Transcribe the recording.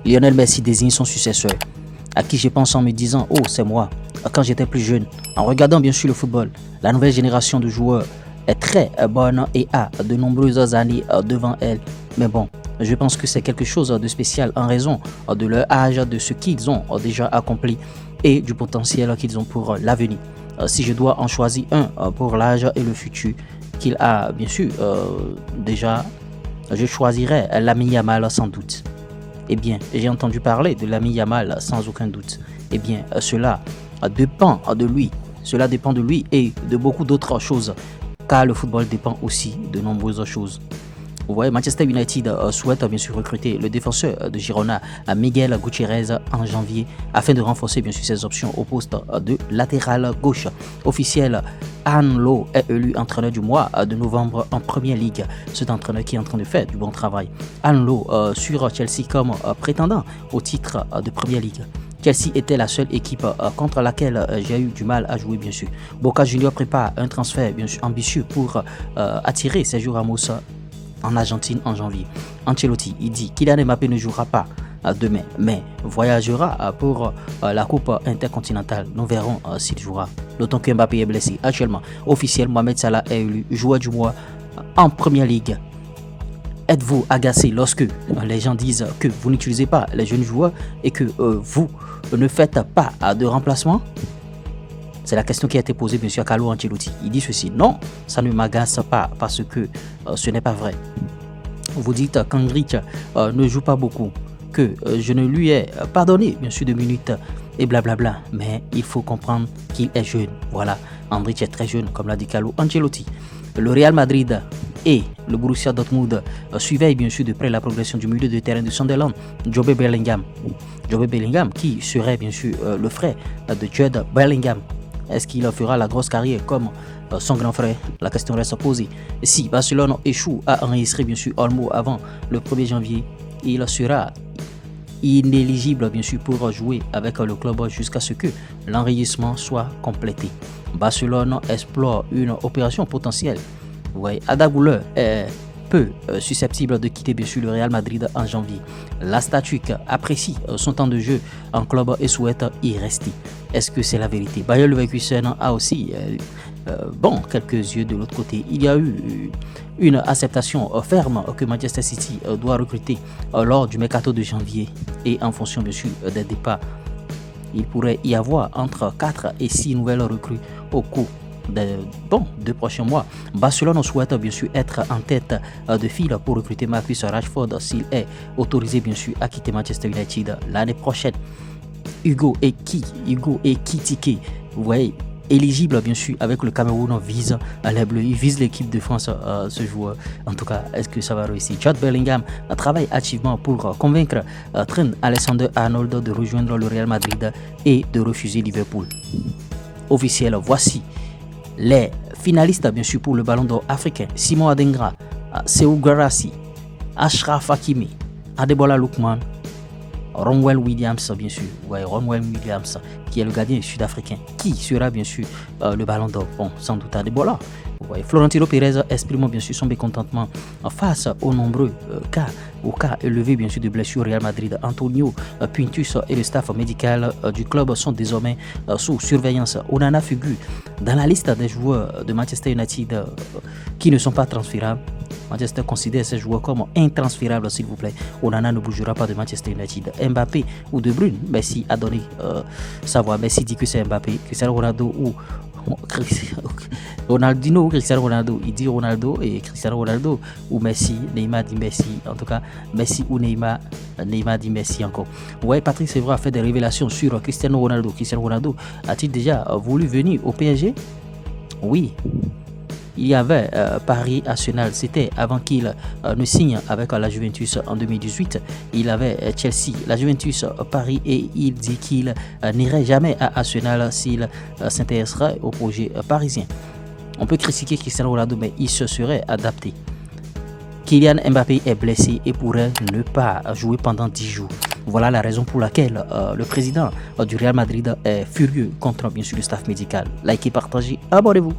Lionel Messi désigne son successeur, à qui je pense en me disant « Oh, c'est moi ». Quand j'étais plus jeune, en regardant bien sûr le football, la nouvelle génération de joueurs est très bonne et a de nombreuses années devant elle. Mais bon, je pense que c'est quelque chose de spécial en raison de leur âge, de ce qu'ils ont déjà accompli et du potentiel qu'ils ont pour l'avenir. Si je dois en choisir un pour l'âge et le futur qu'il a, bien sûr, déjà, je choisirais Lamine Yamal sans doute. Eh bien, j'ai entendu parler de Lamine Yamal sans aucun doute. Eh bien, cela dépend de lui. Cela dépend de lui et de beaucoup d'autres choses, car le football dépend aussi de nombreuses choses. Vous voyez, Manchester United souhaite bien sûr recruter le défenseur de Girona, Miguel Gutiérrez, en janvier, afin de renforcer bien sûr ses options au poste de latéral gauche. Officiel, Anne Lowe est élu entraîneur du mois de novembre en Première Ligue. C'est un entraîneur qui est en train de faire du bon travail. Anne Lowe sur Chelsea comme prétendant au titre de Première Ligue. Chelsea était la seule équipe contre laquelle j'ai eu du mal à jouer, bien sûr. Boca Juniors prépare un transfert bien sûr ambitieux pour attirer Sergio Ramos en Argentine en janvier. Ancelotti, il dit Kylian Mbappé ne jouera pas demain, mais voyagera pour la Coupe intercontinentale. Nous verrons s'il jouera. D'autant que Mbappé est blessé actuellement. Officiel, Mohamed Salah est élu joueur du mois en Première Ligue. Êtes-vous agacé lorsque les gens disent que vous n'utilisez pas les jeunes joueurs et que vous ne faites pas de remplacement? C'est la question qui a été posée bien sûr à Carlo Ancelotti. Il dit ceci: non, ça ne m'agace pas parce que ce n'est pas vrai. Vous dites qu'Hendrick ne joue pas beaucoup, que je ne lui ai pas donné bien sûr de minutes et blablabla. Mais il faut comprendre qu'il est jeune. Voilà, Hendrick est très jeune comme l'a dit Carlo Ancelotti. Le Real Madrid et le Borussia Dortmund suivaient bien sûr de près la progression du milieu de terrain de Sunderland, Jobe Bellingham. Jobe Bellingham qui serait bien sûr le frère de Jude Bellingham. Est-ce qu'il fera la grosse carrière comme son grand frère? La question reste posée. Si Barcelone échoue à enregistrer bien sûr Olmo avant le 1er janvier, il sera inéligible bien sûr pour jouer avec le club jusqu'à ce que l'enregistrement soit complété. Barcelone explore une opération potentielle. Vous voyez, Arda Güler est peu susceptible de quitter bien sûr le Real Madrid en janvier. La statue apprécie son temps de jeu en club et souhaite y rester. Est-ce que c'est la vérité? Bayer Leverkusen a aussi quelques yeux de l'autre côté. Il y a eu une acceptation ferme que Manchester City doit recruter lors du mercato de janvier et en fonction bien sûr des départs. Il pourrait y avoir entre 4 et 6 nouvelles recrues au cours des 2 prochains mois. Barcelone souhaite bien sûr être en tête de file pour recruter Marcus Rashford s'il est autorisé bien sûr à quitter Manchester United l'année prochaine. Hugo Ekitike, vous voyez, éligible bien sûr avec le Cameroun, vise les Bleus, il vise l'équipe de France ce joueur. En tout cas, est-ce que ça va réussir? Jude Bellingham travaille activement pour convaincre Trent Alexander-Arnold de rejoindre le Real Madrid et de refuser Liverpool. Officiel, voici les finalistes bien sûr pour le Ballon d'Or africain: Simon Adengra, Seou Guirassy, Achraf Hakimi, Adebola Lookman, Ronwen Williams bien sûr. Ouais, Ronwen Williams qui est le gardien sud-africain. Qui sera bien sûr le Ballon d'Or? Bon, sans doute Adebola. Ouais, Florentino Pérez exprime bien sûr son mécontentement face aux nombreux cas élevés bien sûr de blessures au Real Madrid. Antonio Pintus et le staff médical du club sont désormais sous surveillance. Onana figure dans la liste des joueurs de Manchester United qui ne sont pas transférables. Manchester considère ces joueurs comme intransférables, s'il vous plaît. Onana ne bougera pas de Manchester United. Mbappé ou De Bruyne? Messi a donné sa voix. Messi dit que c'est Mbappé. Cristiano Ronaldo ou Ronaldinho ou Cristiano Ronaldo? Il dit Ronaldo et Cristiano Ronaldo ou Messi. Neymar dit Messi. En tout cas, Messi ou Neymar. Neymar dit Messi encore. Ouais, Patrick Evra a fait des révélations sur Cristiano Ronaldo. Cristiano Ronaldo a-t-il déjà voulu venir au PSG? Oui. Il y avait Paris Arsenal, c'était avant qu'il ne signe avec la Juventus en 2018. Il avait Chelsea, la Juventus, Paris, et il dit qu'il n'irait jamais à Arsenal s'il s'intéresserait au projet parisien. On peut critiquer Cristiano Ronaldo, mais il se serait adapté. Kylian Mbappé est blessé et pourrait ne pas jouer pendant 10 jours. Voilà la raison pour laquelle le président du Real Madrid est furieux contre bien sûr le staff médical. Likez, partagez, abonnez-vous.